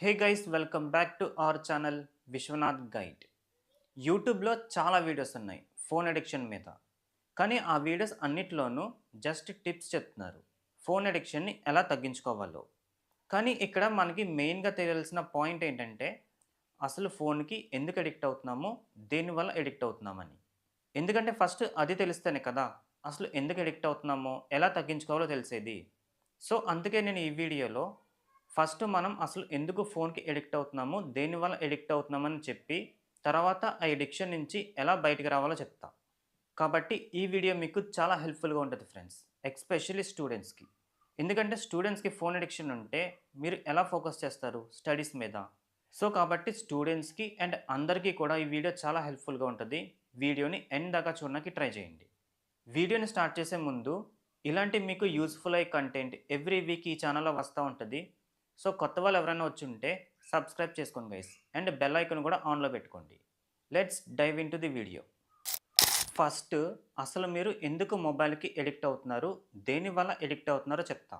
Hey guys, welcome back to our channel Vishwanath guide. యూట్యూబ్లో చాలా videos ఉన్నాయి ఫోన్ అడిక్షన్ మీద. కానీ ఆ వీడియోస్ అన్నిట్లోనూ జస్ట్ టిప్స్ చెప్తున్నారు ఫోన్ అడిక్షన్ని ఎలా తగ్గించుకోవాలో. కానీ ఇక్కడ మనకి మెయిన్గా తెలియాల్సిన పాయింట్ ఏంటంటే అసలు ఫోన్కి ఎందుకు అడిక్ట్ అవుతున్నామో, దేనివల్ల అడిక్ట్ అవుతున్నామని. ఎందుకంటే ఫస్ట్ అది తెలిస్తేనే కదా అసలు ఎందుకు అడిక్ట్ అవుతున్నామో, ఎలా తగ్గించుకోవాలో తెలిసేది. సో అందుకే నేను ఈ వీడియోలో ఫస్ట్ మనం అసలు ఎందుకు ఫోన్‌కి అడిక్ట్ అవుతున్నామో, దేనివల్ల అడిక్ట్ అవుతున్నామని చెప్పి, తర్వాత ఆ అడిక్షన్ నుంచి ఎలా బయటికి రావాలో చెప్తా. కాబట్టి ఈ వీడియో మీకు చాలా హెల్ప్‌ఫుల్‌గా ఉంటది ఫ్రెండ్స్. ఎస్పెషల్లీ స్టూడెంట్స్‌కి. ఎందుకంటే స్టూడెంట్స్‌కి ఫోన్ అడిక్షన్ ఉంటే మీరు ఎలా ఫోకస్ చేస్తారు స్టడీస్ మీద? సో కాబట్టి స్టూడెంట్స్‌కి అండ్ అందరికీ కూడా ఈ వీడియో చాలా హెల్ప్‌ఫుల్‌గా ఉంటది. వీడియోని ఎండ్ దాకా చూడడానికి ట్రై చేయండి. వీడియోని స్టార్ట్ చేసే ముందు ఇలాంటి మీకు యూజ్‌ఫుల్ అయ్యే కంటెంట్ ఎవ్రీ వీక్ ఈ ఛానల్‌లో వస్తా ఉంటది. సో కొత్త వాళ్ళు ఎవరైనా వచ్చుంటే సబ్స్క్రైబ్ చేసుకోండి గైస్. అండ్ బెల్ ఐకాన్ కూడా ఆన్‌లో పెట్టుకోండి. Let's dive into the video. First అసలు మీరు ఎందుకు మొబైల్‌కి అడిక్ట్ అవుతున్నారు? దేనివల్ల అడిక్ట్ అవుతున్నారో చెప్తా.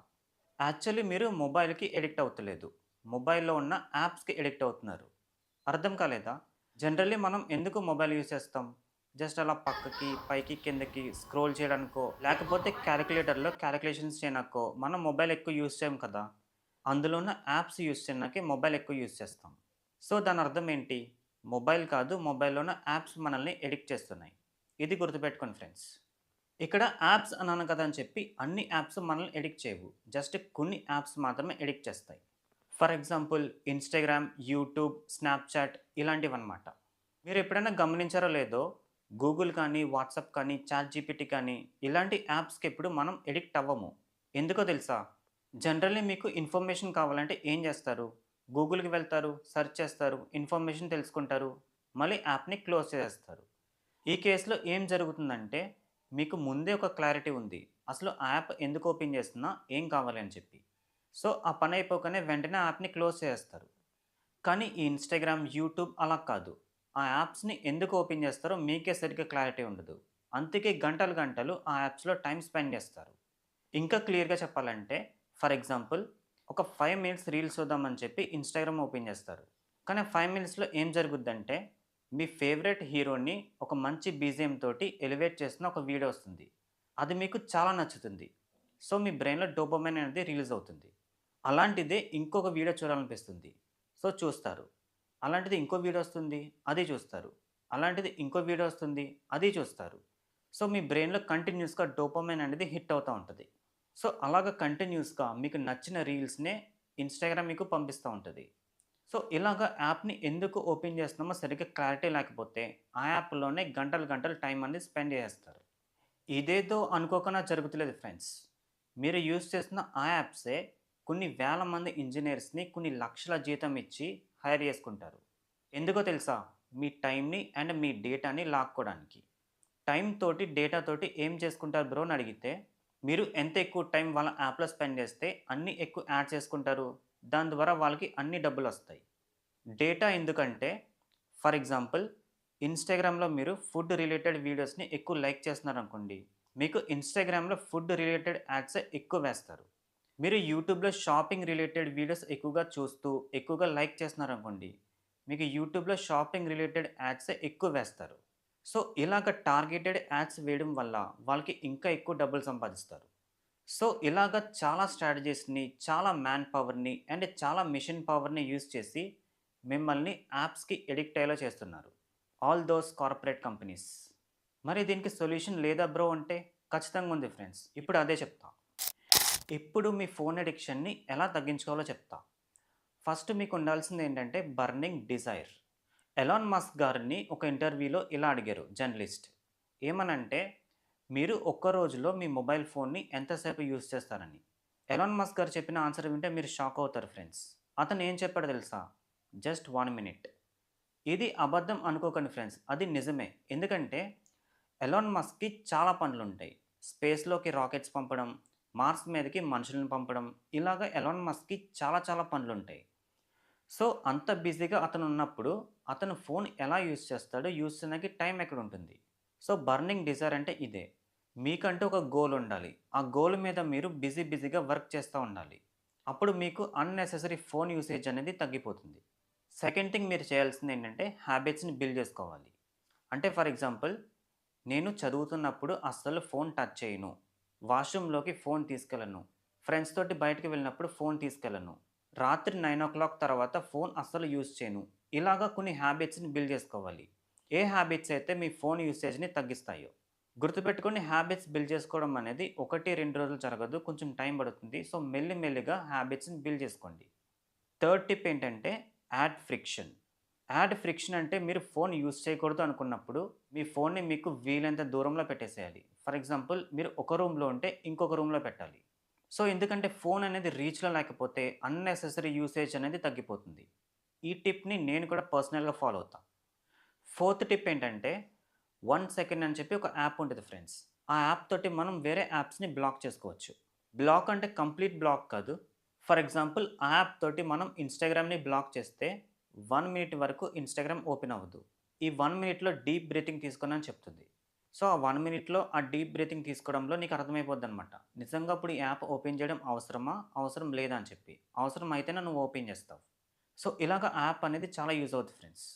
యాక్చువల్లీ మీరు మొబైల్‌కి అడిక్ట్ అవ్వట్లేదు. మొబైల్‌లో ఉన్న యాప్స్‌కి అడిక్ట్ అవుతున్నారు. అర్థం కాలేదా? జనరల్లీ మనం ఎందుకు మొబైల్ యూజ్ చేస్తాం? జస్ట్ అలా పక్కకి, పైకి, కిందకి స్క్రోల్ చేయడానికో, లేకపోతే క్యాలిక్యులేటర్‌లో క్యాలిక్యులేషన్స్ చేయడానికో మనం మొబైల్ ఎక్కువ యూజ్ చేయం కదా! అందులో ఉన్న యాప్స్ యూజ్ చేయడానికే మొబైల్ ఎక్కువ యూజ్ చేస్తాం. సో దాని అర్థం ఏంటి? మొబైల్ కాదు, మొబైల్‌లో ఉన్న యాప్స్ మనల్ని అడిక్ట్ చేస్తున్నాయి. ఇది గుర్తుపెట్టుకోండి ఫ్రెండ్స్. ఇక్కడ యాప్స్ అన్నాను కదా అని చెప్పి అన్ని యాప్స్ మనల్ని ఎడిక్ట్ చేయవు. జస్ట్ కొన్ని యాప్స్ మాత్రమే ఎడిక్ట్ చేస్తాయి. For example Instagram, YouTube, Snapchat ఇలాంటివన్నమాట. మీరు ఎప్పుడైనా గమనించారో లేదో, గూగుల్ కానీ, వాట్సాప్ కానీ, చాట్‌జీపీటీ కానీ ఇలాంటి యాప్స్‌కి ఎప్పుడు మనం ఎడిక్ట్ అవ్వము. ఎందుకో తెలుసా? జనరల్లీ మీకు ఇన్ఫర్మేషన్ కావాలంటే ఏం చేస్తారు? గూగుల్‌కి వెళ్తారు, సెర్చ్ చేస్తారు, ఇన్ఫర్మేషన్ తెలుసుకుంటారు, మళ్ళీ యాప్‌ని క్లోజ్ చేసేస్తారు. ఈ కేస్‌లో ఏం జరుగుతుందంటే, మీకు ముందే ఒక క్లారిటీ ఉంది. అసలు ఆ యాప్ ఎందుకు ఓపెన్ చేస్తున్నా, ఏం కావాలి అని చెప్పి. సో, ఆ పని అయిపోగానే వెంటనే ఆ యాప్‌ని క్లోజ్ చేసేస్తారు. కానీ ఈ ఇన్‌స్టాగ్రామ్, యూట్యూబ్ అలా కాదు. ఆ యాప్స్‌ని ఎందుకు ఓపెన్ చేస్తారో మీకే సరిగ్గా క్లారిటీ ఉండదు. అందుకే గంటలు గంటలు ఆ యాప్స్‌లో టైమ్ స్పెండ్ చేస్తారు. ఇంకా క్లియర్‌గా చెప్పాలంటే, ఫర్ ఎగ్జాంపుల్ ఒక 5 మినిట్స్ రీల్స్ చూద్దామని చెప్పి ఇన్‌స్టాగ్రామ్ ఓపెన్ చేస్తారు. కానీ 5 మినిట్స్‌లో ఏం జరుగుద్దంటే, మీ ఫేవరెట్ హీరోని ఒక మంచి బీజీఎం తోటి ఎలివేట్ చేసిన ఒక వీడియో వస్తుంది. అది మీకు చాలా నచ్చుతుంది. సో, మీ బ్రెయిన్‌లో డోపమైన్ అనేది రిలీజ్ అవుతుంది. అలాంటిదే ఇంకొక వీడియో చూడాలనిపిస్తుంది. సో, చూస్తారు. అలాంటిది ఇంకో వీడియో వస్తుంది. అది చూస్తారు. అలాంటిది ఇంకో వీడియో వస్తుంది. అది చూస్తారు. సో, మీ బ్రెయిన్‌లో కంటిన్యూయస్‌గా డోపమైన్ అనేది హిట్ అవుతా ఉంటది. సో, అలాగా కంటిన్యూయస్‌గా మీకు నచ్చిన రీల్స్‌నే ఇన్‌స్టాగ్రామ్ మీకు పంపిస్తా ఉంటది. సో, ఇలాగ యాప్‌ని ఎందుకు ఓపెన్ చేస్తున్నామో సరిగ్గా క్లారిటీ లేకపోతే, ఆ యాప్‌లోనే గంటలు గంటలు టైమ్ అనేది స్పెండ్ చేసేస్తారు. ఇదేదో అనుకోకుండా జరుగుతలేదు ఫ్రెండ్స్. మీరు యూజ్ చేస్తున్న ఆ యాప్సే కొన్ని వేల మంది ఇంజినీర్స్‌ని కొన్ని లక్షల జీతం ఇచ్చి హైర్ చేసుకుంటారు. ఎందుకో తెలుసా? మీ టైమ్‌ని అండ్ మీ డేటాని లాక్కోడానికి. టైమ్ తోటి, డేటా తోటి ఏం చేసుకుంటారు బ్రో అని అడిగితే, మీరు ఎంత ఎక్కువ టైం వాళ్ళ యాప్‌లో స్పెండ్ చేస్తే అన్ని ఎక్కువ యాడ్ చేసుకుంటారు. దాని ద్వారా వాళ్ళకి అన్ని డబ్బులొస్తాయి. డేటా ఎందుకంటే, ఫర్ ఎగ్జాంపుల్ ఇన్‌స్టాగ్రామ్‌లో మీరు ఫుడ్ రిలేటెడ్ వీడియోస్‌ని ఎక్కువ లైక్ చేస్తున్నారనుకోండి, మీకు ఇన్‌స్టాగ్రామ్‌లో ఫుడ్ రిలేటెడ్ యాడ్సే ఎక్కువ వేస్తారు. మీరు యూట్యూబ్‌లో షాపింగ్ రిలేటెడ్ వీడియోస్ ఎక్కువగా చూస్తూ, ఎక్కువగా లైక్ చేస్తున్నారనుకోండి, మీకు యూట్యూబ్‌లో షాపింగ్ రిలేటెడ్ యాడ్సే ఎక్కువ వేస్తారు. సో, ఇలాగ టార్గెటెడ్ యాడ్స్ వేయడం వల్ల వాళ్ళకి ఇంకా ఎక్కువ డబ్బులు సంపాదిస్తారు. సో, ఇలాగ చాలా స్ట్రాటజీస్‌ని, చాలా మ్యాన్ పవర్‌ని అండ్ చాలా మెషిన్ పవర్‌ని యూజ్ చేసి మిమ్మల్ని యాప్స్‌కి అడిక్ట్ అయ్యేలా చేస్తున్నారు. All those corporate companies. మరి దీనికి సొల్యూషన్ లేదా బ్రో అంటే ఖచ్చితంగా ఉంది ఫ్రెండ్స్. ఇప్పుడు అదే చెప్తా. ఇప్పుడు మీ ఫోన్ అడిక్షన్‌ని ఎలా తగ్గించుకోవాలో చెప్తా. ఫస్ట్ మీకు ఉండాల్సింది ఏంటంటే బర్నింగ్ డిజైర్. ఎలాన్ మస్క్ గారిని ఒక ఇంటర్వ్యూలో ఇలా అడిగారు జర్నలిస్ట్. ఏమనంటే, మీరు ఒక్క రోజులో మీ మొబైల్ ఫోన్‌ని ఎంతసేపు యూజ్ చేస్తారని. ఎలాన్ మస్క్ గారు చెప్పిన ఆన్సర్ వింటే మీరు షాక్ అవుతారు ఫ్రెండ్స్. అతను ఏం చెప్పాడో తెలుసా? Just 1 minute. ఇది అబద్ధం అనుకోకండి ఫ్రెండ్స్. అది నిజమే. ఎందుకంటే ఎలాన్ మస్క్‌కి చాలా పనులుంటాయి. స్పేస్‌లోకి రాకెట్స్ పంపడం, మార్స్ మీదకి మనుషులను పంపడం, ఇలాగ ఎలాన్ మస్క్‌కి చాలా చాలా పనులుంటాయి. సో, అంత బిజీగా అతనున్నప్పుడు, అతను ఫోన్ ఎలా యూజ్ చేస్తాడో, యూజ్ చేయడానికి టైం ఎక్కడుంటుంది. సో, బర్నింగ్ డిజైర్ అంటే ఇదే. మీకంటూ ఒక గోల్ ఉండాలి. ఆ గోల్ మీద మీరు బిజీగా వర్క్ చేస్తా ఉండాలి. అప్పుడు మీకు అన్నెసెసరీ ఫోన్ యూసేజ్ అనేది తగ్గిపోతుంది. సెకండ్ థింగ్ మీరు చేయాల్సింది ఏంటంటే హ్యాబిట్స్‌ని బిల్డ్ చేసుకోవాలి. అంటే ఫర్ ఎగ్జాంపుల్ నేను చదువుతున్నప్పుడు అస్సలు ఫోన్ టచ్ చేయను. వాష్‌రూమ్‌లోకి ఫోన్ తీసుకెళ్ళను. ఫ్రెండ్స్ తోటి బయటికి వెళ్ళినప్పుడు ఫోన్ తీసుకెళ్ళను. రాత్రి 9:00 తర్వాత ఫోన్ అస్సలు యూజ్ చేయను. ఇలాగా కొన్ని హ్యాబిట్స్‌ని బిల్డ్ చేసుకోవాలి. ఏ హ్యాబిట్స్ అయితే మీ ఫోన్ యూసేజ్‌ని తగ్గిస్తాయో. గుర్తుపెట్టుకోండి హ్యాబిట్స్ బిల్డ్ చేసుకోవడం అనేది 1, 2 రోజులు జరగదు. కొంచెం టైం పడుతుంది. సో, మెల్లి మెల్లిగా హ్యాబిట్స్‌ని బిల్డ్ చేసుకోండి. థర్డ్ టిప్ ఏంటంటే యాడ్ ఫ్రిక్షన్. యాడ్ ఫ్రిక్షన్ అంటే మీరు ఫోన్ యూజ్ చేయకూడదు అనుకున్నప్పుడు మీ ఫోన్‌ని మీకు వీలైనంత దూరంలో పెట్టేసేయాలి. ఫర్ ఎగ్జాంపుల్ మీరు ఒక రూమ్‌లో ఉంటే ఇంకొక రూమ్‌లో పెట్టాలి. సో, ఎందుకంటే ఫోన్ అనేది రీచ్‌లో లేకపోతే అన్నెసెసరీ యూసేజ్ అనేది తగ్గిపోతుంది. ఈ టిప్‌ని నేను కూడా పర్సనల్‌గా ఫాలో అవుతా. ఫోర్త్ టిప్ ఏంటంటే 1 సెకండ్ అని చెప్పి ఒక యాప్ ఉంటది ఫ్రెండ్స్. ఆ యాప్ తోటి మనం వేరే యాప్స్‌ని బ్లాక్ చేసుకోవచ్చు. బ్లాక్ అంటే కంప్లీట్ బ్లాక్ కాదు. ఫర్ ఎగ్జాంపుల్ ఆ యాప్ తోటి మనం ఇన్‌స్టాగ్రామ్‌ని బ్లాక్ చేస్తే 1 మినిట్ వరకు ఇన్‌స్టాగ్రామ్ ఓపెన్ అవ్వదు. ఈ 1 మినిట్‌లో డీప్ బ్రీతింగ్ తీసుకోండి అని చెప్తుంది. సో, ఆ 1 మినిట్‌లో ఆ డీప్ బ్రీతింగ్ తీసుకోవడంలో నీకు అర్థమైపోద్దనమాట. నిజంగా ఇప్పుడు ఈ యాప్ ఓపెన్ చేయడం అవసరమా? అవసరం లేదా అని చెప్పి. అవసరం అయితేనే నువ్వు ఓపెన్ చేస్తావు. సో, ఇలాగ యాప్ అనేది చాలా యూజ్ అవుద్ది ఫ్రెండ్స్.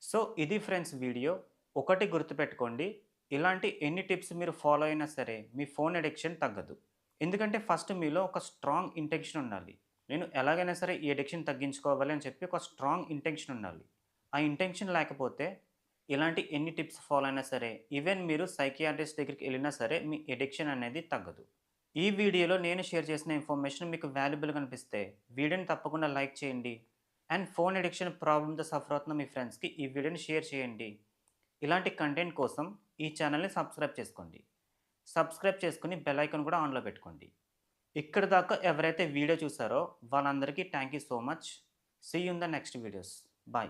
సో, ఇది ఫ్రెండ్స్ వీడియో. ఒకటి గుర్తుపెట్టుకోండి. ఇలాంటి ఎన్ని టిప్స్ మీరు ఫాలో అయినా సరే, మీ ఫోన్ అడిక్షన్ తగ్గదు. ఎందుకంటే ఫస్ట్ మీలో ఒక స్ట్రాంగ్ ఇంటెన్షన్ ఉండాలి. నేను ఎలాగైనా సరే ఈ అడిక్షన్ తగ్గించుకోవాలి అని చెప్పి ఒక స్ట్రాంగ్ ఇంటెన్షన్ ఉండాలి. ఆ ఇంటెన్షన్ లేకపోతే ఇలాంటి ఎన్ని టిప్స్ ఫాలో అయినా సరే, ఈవెన్ మీరు సైకియాట్రిస్ట్ దగ్గరికి ఎళ్ళినా సరే మీ అడిక్షన్ అనేది తగ్గదు. ఈ వీడియోలో నేను షేర్ చేసిన ఇన్ఫర్మేషన్ మీకు వాల్యుబుల్‌గా అనిపిస్తే వీడియోని తప్పకుండా లైక్ చేయండి. అండ్ ఫోన్ అడిక్షన్ ప్రాబ్లమ్‌తో సఫర్ అవుతున్న మీ ఫ్రెండ్స్‌కి ఈ వీడియోని షేర్ చేయండి. ఇలాంటి కంటెంట్ కోసం ఈ ఛానల్‌ని సబ్స్క్రైబ్ చేసుకోండి. సబ్స్క్రైబ్ చేసుకొని బెల్ ఐకాన్ కూడా ఆన్‌లో పెట్టుకోండి. ఇక్కడి దాకా ఎవరైతే వీడియో చూసారో వాళ్ళందరికీ thank you so much. See you in the next videos. By.